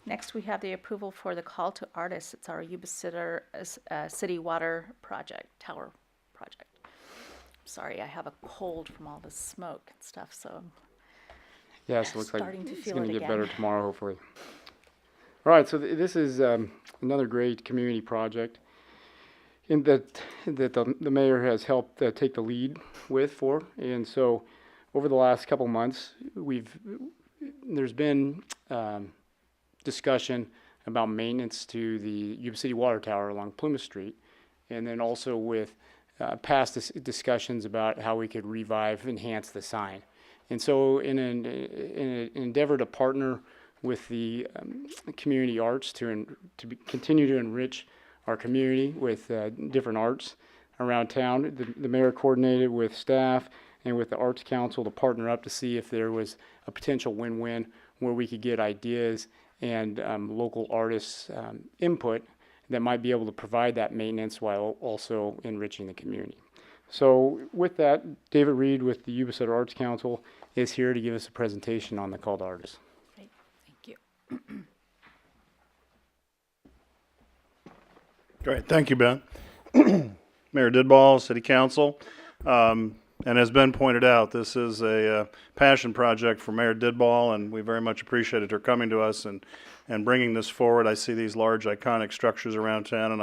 Next, we have the approval for the call to artists. It's our Yuba City Water Project, Tower Project. Sorry, I have a cold from all the smoke and stuff, so I'm Yes, it looks like starting to it's feel going it to get again. better tomorrow, hopefully. All right, so this is another great community project in that the mayor has helped take the lead for, and so over the last couple months, there's been discussion about maintenance to the Yuba City Water Tower along Plymouth Street, and then also with past discussions about how we could enhance the sign. And so in an endeavor to partner with the community arts continue to enrich our community with different arts around town, the mayor coordinated with staff and with the Arts Council to partner up to see if there was a potential win-win where we could get ideas and local artists' input that might be able to provide that maintenance while also enriching the community. So with that, David Reed with the Yuba City Arts Council is here to give us a presentation on the call to artists. Great, thank you. Great, thank you, Ben. Mayor Didball, City Council, and as Ben pointed out, this is a passion project for Mayor Didball, and we very much appreciated her coming to us and bringing this forward. I see these large iconic structures around town,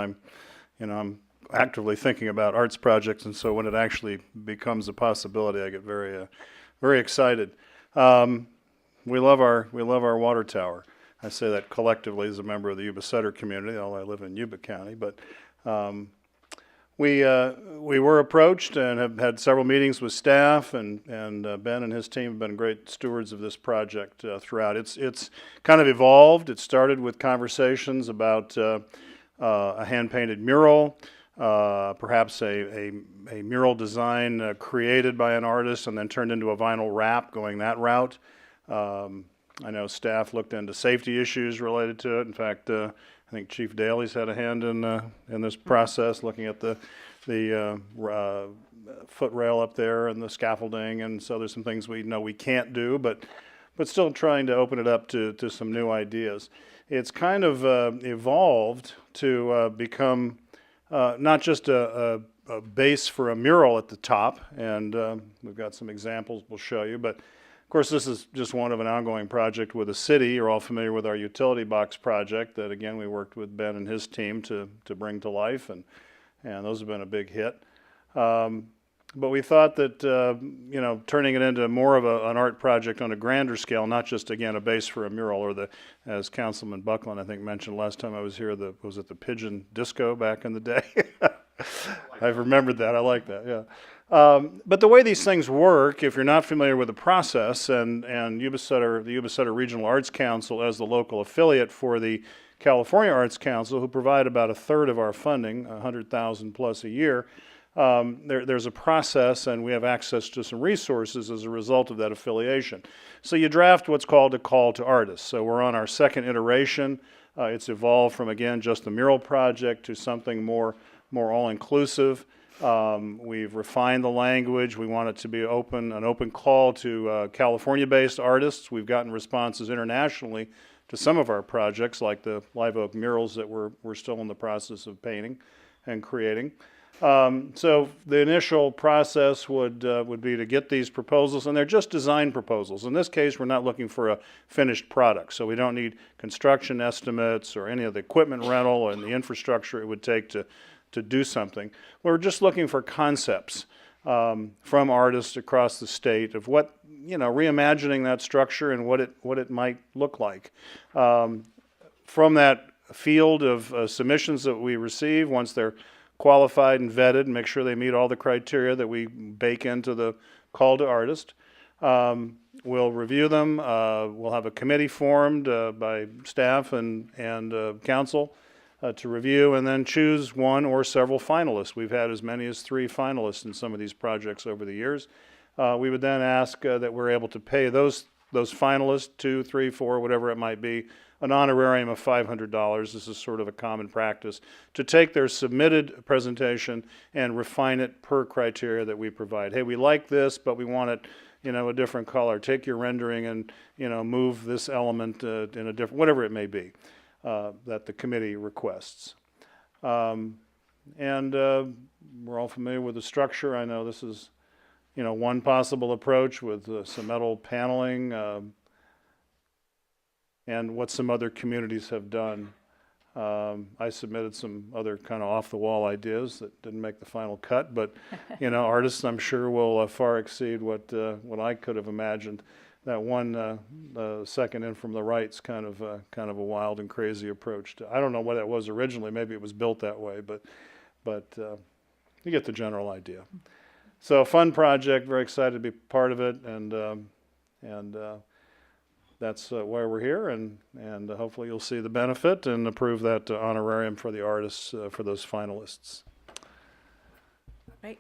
and I'm actively thinking about arts projects, and so when it actually becomes a possibility, I get very excited. We love our water tower. I say that collectively as a member of the Yuba Center community, although I live in Yuba County, but we were approached and have had several meetings with staff, and Ben and his team have been great stewards of this project throughout. It's kind of evolved. It started with conversations about a hand-painted mural, perhaps a mural design created by an artist and then turned into a vinyl wrap, going that route. I know staff looked into safety issues related to it. In fact, I think Chief Daly's had a hand in this process, looking at the foot rail up there and the scaffolding, and so there's some things we know we can't do, but still trying to open it up to some new ideas. It's kind of evolved to become not just a base for a mural at the top, and we've got some examples we'll show you, but of course, this is just one of an ongoing project with the city. You're all familiar with our utility box project that, again, we worked with Ben and his team to bring to life, and those have been a big hit. But we thought that, turning it into more of an art project on a grander scale, not just, again, a base for a mural, or as Councilman Buckland, I think, mentioned last time I was here, was it the Pigeon Disco back in the day? I've remembered that. I like that, yeah. But the way these things work, if you're not familiar with the process, and the Yuba City Regional Arts Council as the local affiliate for the California Arts Council, who provide about a third of our funding, $100,000 plus a year, there's a process, and we have access to some resources as a result of that affiliation. So you draft what's called a call to artists. So we're on our second iteration. It's evolved from, again, just the mural project to something more all-inclusive. We've refined the language. We want it to be an open call to California-based artists. We've gotten responses internationally to some of our projects, like the Live Oak murals that we're still in the process of painting and creating. So the initial process would be to get these proposals, and they're just design proposals. In this case, we're not looking for a finished product, so we don't need construction estimates or any of the equipment rental and the infrastructure it would take to do something. We're just looking for concepts from artists across the state of what, reimagining that structure and what it might look like. From that field of submissions that we receive, once they're qualified and vetted, and make sure they meet all the criteria that we bake into the call to artist, we'll review them. We'll have a committee formed by staff and council to review, and then choose one or several finalists. We've had as many as 3 finalists in some of these projects over the years. We would then ask that we're able to pay those finalists, 2, 3, 4, whatever it might be, an honorarium of $500. This is sort of a common practice, to take their submitted presentation and refine it per criteria that we provide. Hey, we like this, but we want it a different color. Take your rendering and, move this element in a different, whatever it may be, that the committee requests. And we're all familiar with the structure. I know this is, one possible approach with some metal paneling and what some other communities have done. I submitted some other kind of off-the-wall ideas that didn't make the final cut, but artists, I'm sure, will far exceed what I could have imagined. That one second in from the right's kind of a wild and crazy approach. I don't know what that was originally. Maybe it was built that way, but you get the general idea. So, fun project. Very excited to be part of it, and that's why we're here, and hopefully you'll see the benefit and approve that honorarium for the artists for those finalists. Great.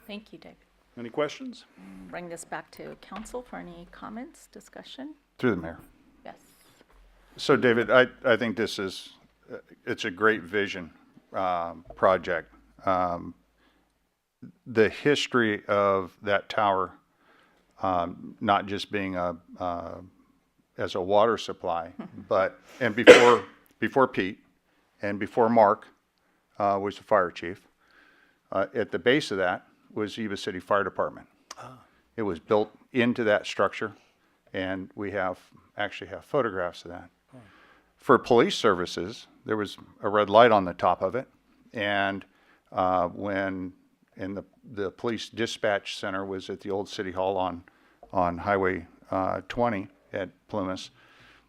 Thank you, Dave. Any questions? Bring this back to council for any comments, discussion. Through the mayor. Yes. So David, I think this is, it's a great vision project. The history of that tower, not just being as a water supply, and before Pete and before Mark was the fire chief, at the base of that was Yuba City Fire Department. It was built into that structure, and we actually have photographs of that. For police services, there was a red light on the top of it, and when the police dispatch center was at the old city hall on Highway 20 at Plymouth.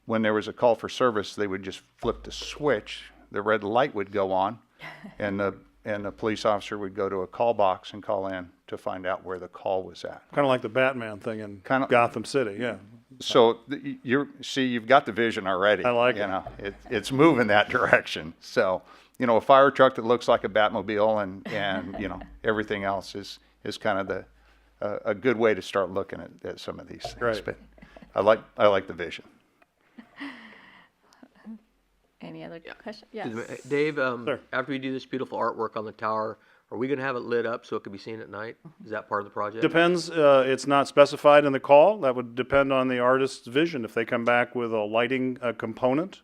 When there was a call for service, they would just flip the switch. The red light would go on, and the police officer would go to a call box and call in to find out where the call was at. Kind of like the Batman thing in Gotham City, yeah. So you've got the vision already. I like it. It's moving that direction. So, a fire truck that looks like a Batmobile and everything else is kind of a good way to start looking at some of these things. Right. But I like the vision. Any other questions? Yes. Dave, Sure. after we do this beautiful artwork on the tower, are we going to have it lit up so it can be seen at night? Is that part of the project? Depends. It's not specified in the call. That would depend on the artist's vision. If they come back with a lighting component,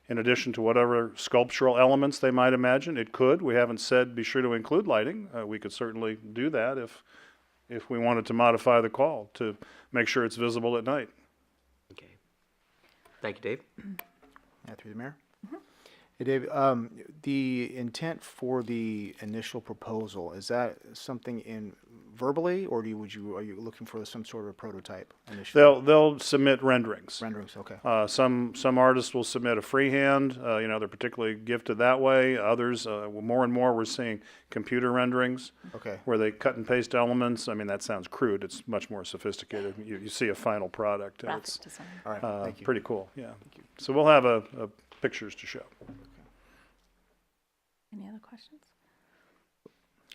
in addition to whatever sculptural elements they might imagine, it could. We haven't said be sure to include lighting. We could certainly do that if we wanted to modify the call to make sure it's visible at night. Okay. Thank you, Dave. Yeah, through the mayor. Hey, Dave, the intent for the initial proposal, is that something in verbally, or are you looking for some sort of a prototype initially? They'll submit renderings. Renderings, okay. Some artists will submit a freehand. They're particularly gifted that way. Others, more and more, we're seeing computer renderings. Okay. Where they cut and paste elements. I mean, that sounds crude. It's much more sophisticated. You see a final product. And Graphic it's design. All right, thank you. pretty cool. Yeah. So we'll have a pictures to show. Any other questions?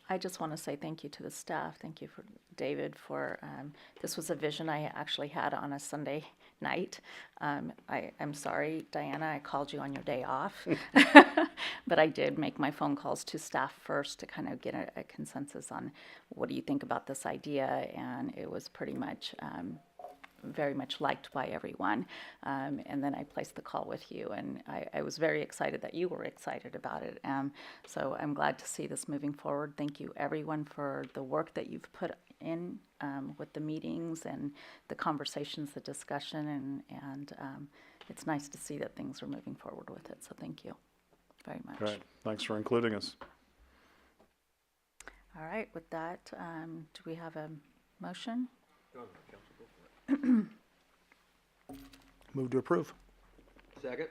I just want to say thank you to the staff. Thank you for David for, this was a vision I actually had on a Sunday night. I'm sorry, Diana, I called you on your day off. But I did make my phone calls to staff first to kind of get a consensus on what do you think about this idea, and it was pretty much very much liked by everyone. And then I placed the call with you, and I was very excited that you were excited about it. So I'm glad to see this moving forward. Thank you, everyone, for the work that you've put in with the meetings and the conversations, the discussion, and it's nice to see that things are moving forward with it. So thank you very much. Right. Thanks for including us. All right, with that, do we have a motion? Move to approve. Second.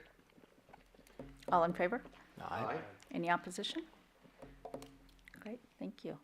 All in favor? Aye. Any opposition? Great, thank you.